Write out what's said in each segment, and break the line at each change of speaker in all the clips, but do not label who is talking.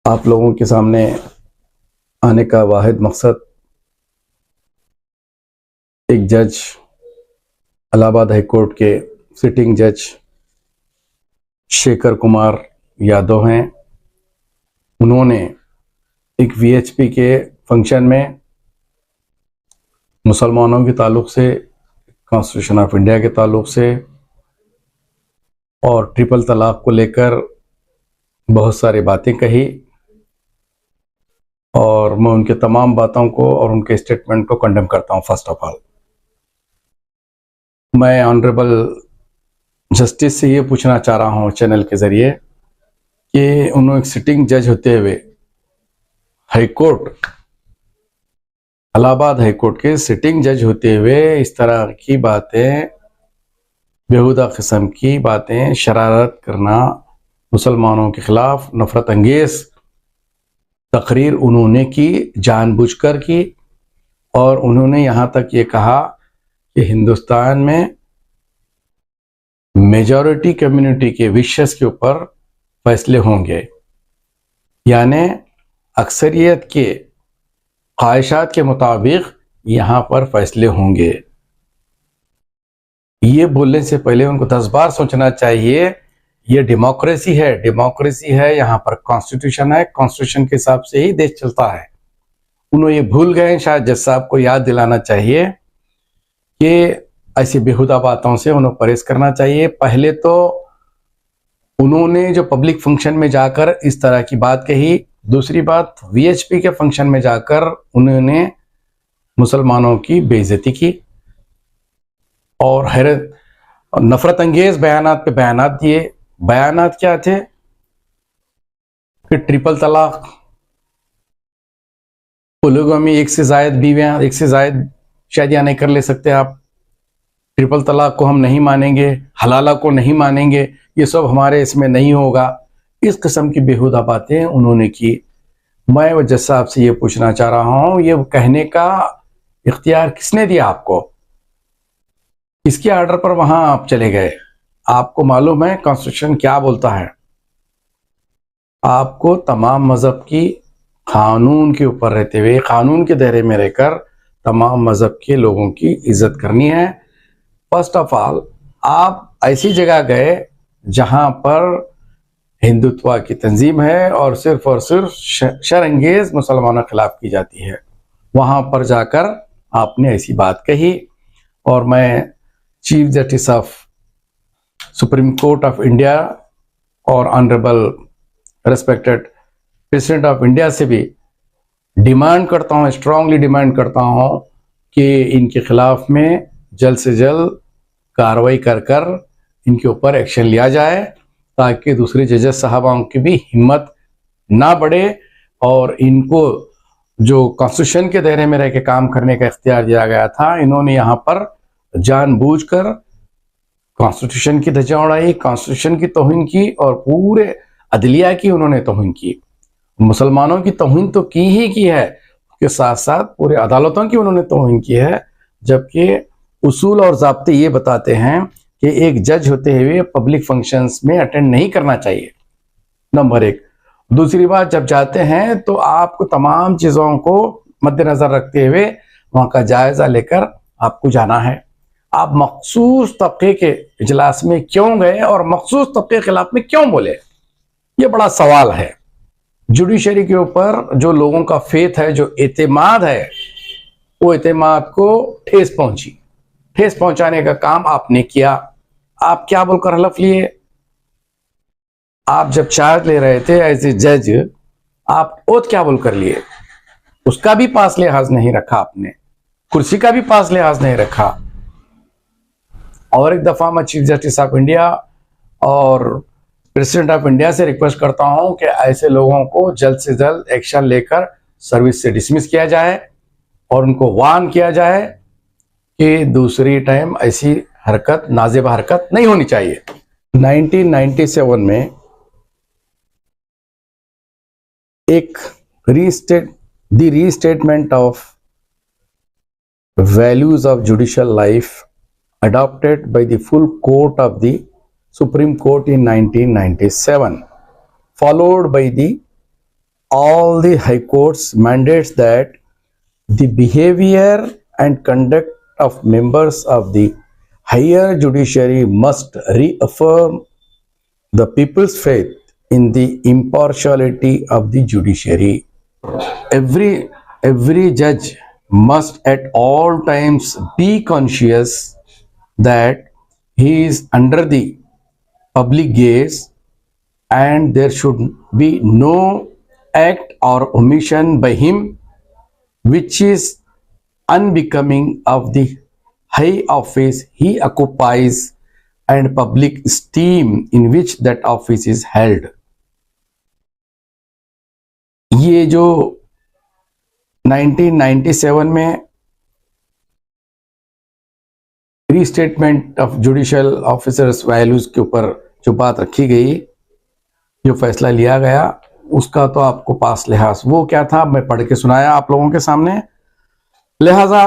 आप लोगों के सामने आने का वाहिद मकसद एक जज, इलाहाबाद हाई कोर्ट के सिटिंग जज शेखर कुमार यादव हैं। उन्होंने एक वीएचपी के फंक्शन में मुसलमानों के ताल्लुक से, कॉन्स्टिट्यूशन ऑफ इंडिया के ताल्लुक से और ट्रिपल तलाक को लेकर बहुत सारी बातें कही और मैं उनके तमाम बातों को और उनके स्टेटमेंट को कंडेम करता हूं। फर्स्ट ऑफ ऑल, मैं ऑनरेबल जस्टिस से ये पूछना चाह रहा हूं चैनल के जरिए कि उन्होंने एक सिटिंग जज होते हुए high court, Allahabad high court के सिटिंग जज होते हुए इस तरह की बातें, बेहुदा किस्म की बातें, शरारत करना, मुसलमानों के खिलाफ नफरत अंगेज तकरीर उन्होंने की, जानबूझकर की। और उन्होंने यहाँ तक ये कहा कि हिंदुस्तान में मेजॉरिटी कम्युनिटी के विशेष के ऊपर फैसले होंगे, यानी अक्सरियत के ख्वाहिशात के मुताबिक यहाँ पर फैसले होंगे। ये बोलने से पहले उनको 10 बार सोचना चाहिए। ये डेमोक्रेसी है, यहाँ पर कॉन्स्टिट्यूशन है, कॉन्स्टिट्यूशन के हिसाब से ही देश चलता है। उन्होंने ये भूल गए, शायद जज साहब को याद दिलाना चाहिए कि ऐसी बेहुदा बातों से उन्हें परहेज करना चाहिए। पहले तो उन्होंने जो पब्लिक फंक्शन में जाकर इस तरह की बात कही, दूसरी बात वीएचपी के फंक्शन में जाकर उन्होंने मुसलमानों की बेइज्जती की और हैरत नफरत अंगेज बयानात पे बयानात दिए। बयानात क्या थे कि ट्रिपल तलाक, पोलिगमी, एक से जायद बीवियां, एक से जायद शादियां नहीं कर ले सकते आप, ट्रिपल तलाक को हम नहीं मानेंगे, हलाला को नहीं मानेंगे, ये सब हमारे इसमें नहीं होगा। इस किस्म की बेहुदा बातें उन्होंने की। मैं वो जज साहब से ये पूछना चाह रहा हूं, ये कहने का इख्तियार किसने दिया आपको? किसके आर्डर पर वहां आप चले गए? आपको मालूम है कॉन्स्टिट्यूशन क्या बोलता है? आपको तमाम मजहब की कानून के ऊपर रहते हुए, कानून के दायरे में रहकर तमाम मजहब के लोगों की इज्जत करनी है। फर्स्ट ऑफ ऑल, आप ऐसी जगह गए जहां पर हिंदुत्व की तंजीम है और सिर्फ शरअंगेज मुसलमानों के खिलाफ की जाती है। वहां पर जाकर आपने ऐसी बात कही और मैं chief justice of supreme court of India और honourable respected president of India से भी डिमांड करता हूं, स्ट्रांगली डिमांड करता हूं कि इनके खिलाफ में जल्द से जल्द कार्रवाई कर इनके ऊपर एक्शन लिया जाए, ताकि दूसरे जजेस साहबाओं की भी हिम्मत ना बढ़े और इनको जो कॉन्स्टिट्यूशन के दायरे में रह के काम करने का इख्तियार दिया गया था, इन्होंने यहाँ पर जानबूझकर कॉन्स्टिट्यूशन की धज्जियां उड़ाई, कॉन्स्टिट्यूशन की तौहीन की और पूरे अदलिया की उन्होंने तौहीन की। मुसलमानों की तौहीन तो की ही की है, उसके साथ साथ पूरे अदालतों की उन्होंने तौहीन की है। जबकि उसूल और ज़ाब्ते ये बताते हैं कि एक जज होते हुए पब्लिक फंक्शंस में अटेंड नहीं करना चाहिए, नंबर एक। दूसरी बात, जब जाते हैं तो आपको तमाम चीज़ों को मद्देनजर रखते हुए वहाँ का जायजा लेकर आपको जाना है। आप मखसूस तबके के इजलास में क्यों गए और मखसूस तबके के खिलाफ में क्यों बोले, ये बड़ा सवाल है। जुडिशरी के ऊपर जो लोगों का फेथ है, जो एतमाद है, वो एतमाद को ठेस पहुंची। ठेस पहुंचाने का काम आपने किया। आप क्या बोलकर हलफ लिए? आप जब चार्ज ले रहे थे एज ए जज, आप ओथ क्या बोलकर लिए? उसका भी पास लिहाज नहीं रखा आपने, कुर्सी का भी पास लिहाज नहीं रखा। और एक दफा मैं चीफ जस्टिस ऑफ इंडिया और प्रेसिडेंट ऑफ इंडिया से रिक्वेस्ट करता हूं कि ऐसे लोगों को जल्द से जल्द एक्शन लेकर सर्विस से डिसमिस किया जाए और उनको वार्न किया जाए कि दूसरी टाइम ऐसी हरकत, नाजेबा हरकत नहीं होनी चाहिए। 1997 में एक restatement of values of judicial life adopted by the full court of the Supreme Court in 1997, followed by the all the high courts mandates that the behavior and conduct of members of the higher judiciary must reaffirm the people's faith in the impartiality of the judiciary. Every judge must at all times be conscious that he is under the public gaze and there should be no act or omission by him which is unbecoming of the high office he occupies and public esteem in which that office is held. ये जो 1997 में restatement of judicial officers values के ऊपर जो बात रखी गई, जो फैसला लिया गया, उसका तो आपको पास लिहाज वो क्या था मैं पढ़ के सुनाया आप लोगों के सामने। लिहाजा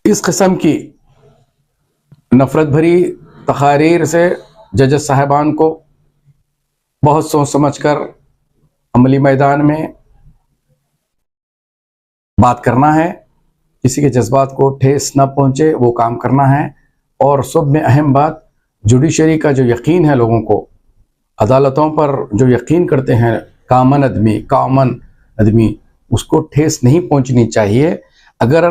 इस किस्म की नफरत भरी तकारीर से जजेस साहिबान को बहुत सोच समझकर अमली मैदान में बात करना है, किसी के जज्बात को ठेस न पहुंचे वो काम करना है। और सब में अहम बात, जुडिशरी का जो यकीन है लोगों को, अदालतों पर जो यकीन करते हैं कॉमन आदमी उसको ठेस नहीं पहुंचनी चाहिए। अगर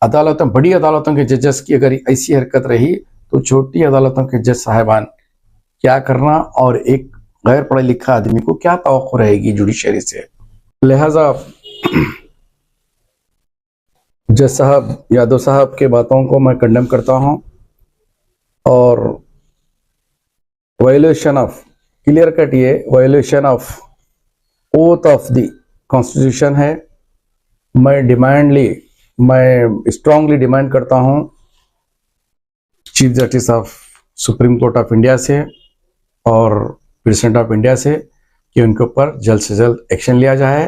अदालतों, बड़ी अदालतों के जजेस की अगर ऐसी हरकत रही तो छोटी अदालतों के जज साहिबान क्या करना और एक गैर पढ़ा लिखा आदमी को क्या तवक्को रहेगी जुडिशरी से। लिहाजा जज साहब यादव साहब के बातों को मैं कंडेम करता हूं और वायलेशन ऑफ क्लियर कट ये violation of oath of the constitution है। मैं स्ट्रांगली डिमांड करता हूं chief justice of supreme court of India से और प्रेसिडेंट ऑफ इंडिया से कि उनके ऊपर जल्द से जल्द एक्शन लिया जाए